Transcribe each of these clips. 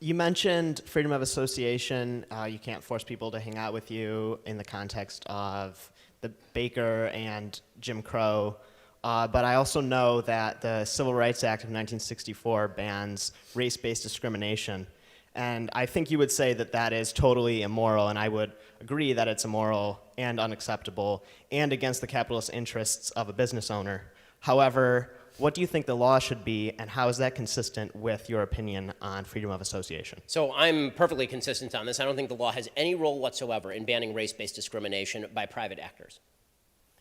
You mentioned freedom of association. You can't force people to hang out with you in the context of the Baker and Jim Crow. But I also know that the Civil Rights Act of 1964 bans race-based discrimination. And I think you would say that that is totally immoral, and I would agree that it's immoral and unacceptable and against the capitalist interests of a business owner. However, what do you think the law should be, and how is that consistent with your opinion on freedom of association? So I'm perfectly consistent on this. I don't think the law has any role whatsoever in banning race-based discrimination by private actors.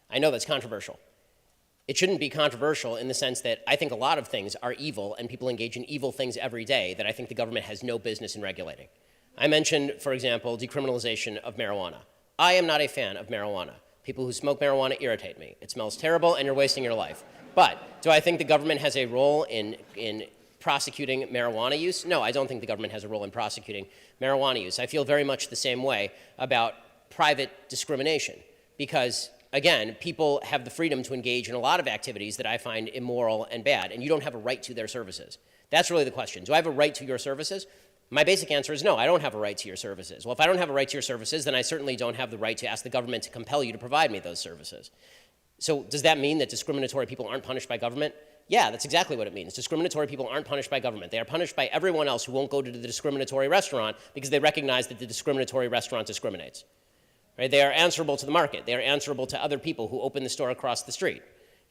I know that's controversial. It shouldn't be controversial in the sense that I think a lot of things are evil and people engage in evil things every day that I think the government has no business in regulating. I mentioned, for example, decriminalization of marijuana. I am not a fan of marijuana. People who smoke marijuana irritate me. It smells terrible and you're wasting your life. But do I think the government has a role in prosecuting marijuana use? No, I don't think the government has a role in prosecuting marijuana use. I feel very much the same way about private discrimination because, again, people have the freedom to engage in a lot of activities that I find immoral and bad, and you don't have a right to their services. That's really the question. Do I have a right to your services? My basic answer is no, I don't have a right to your services. Well, if I don't have a right to your services, then I certainly don't have the right to ask the government to compel you to provide me those services. So does that mean that discriminatory people aren't punished by government? Yeah, that's exactly what it means. Discriminatory people aren't punished by government. They are punished by everyone else who won't go to the discriminatory restaurant because they recognize that the discriminatory restaurant discriminates. Right? They are answerable to the market. They are answerable to other people who open the store across the street.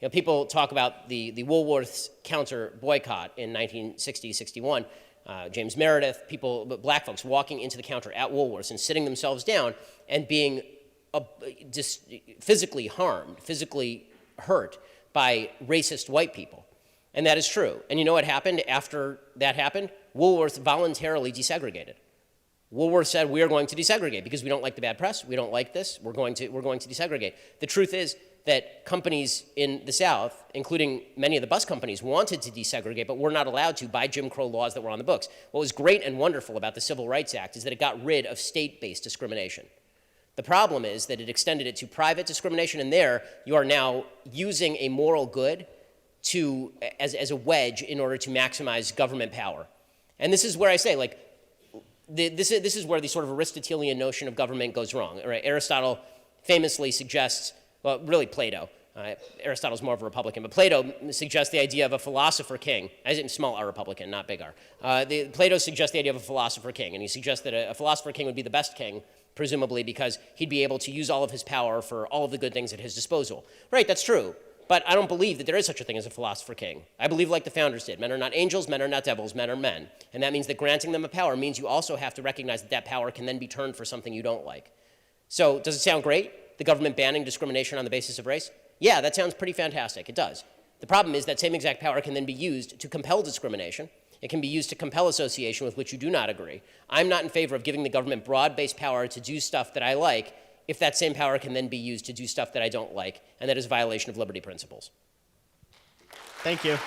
You know, people talk about the Woolworths counter boycott in 1960-61. James Meredith, black folks walking into the counter at Woolworths and sitting themselves down and being just physically harmed, physically hurt by racist white people. And that is true. And you know what happened after that happened? Woolworths voluntarily desegregated. Woolworths said, we are going to desegregate because we don't like the bad press, we don't like this, we're going to desegregate. The truth is that companies in the South, including many of the bus companies, wanted to desegregate, but were not allowed to by Jim Crow laws that were on the books. What was great and wonderful about the Civil Rights Act is that it got rid of state-based discrimination. The problem is that it extended it to private discrimination, and there you are now using a moral good as a wedge in order to maximize government power. And this is where I say, like, this is where the sort of Aristotelian notion of government goes wrong. Right? Aristotle famously suggests, well, really Plato. Aristotle's more of a Republican, but Plato suggests the idea of a philosopher king, as in small r Republican, not big R. Plato suggests the idea of a philosopher king, and he suggests that a philosopher king would be the best king, presumably because he'd be able to use all of his power for all of the good things at his disposal. Right, that's true. But I don't believe that there is such a thing as a philosopher king. I believe like the founders did. Men are not angels, men are not devils, men are men. And that means that granting them a power means you also have to recognize that that power can then be turned for something you don't like. So does it sound great, the government banning discrimination on the basis of race? Yeah, that sounds pretty fantastic. It does. The problem is that same exact power can then be used to compel discrimination. It can be used to compel association with which you do not agree. I'm not in favor of giving the government broad-based power to do stuff that I like if that same power can then be used to do stuff that I don't like, and that is a violation of liberty principles. Thank you.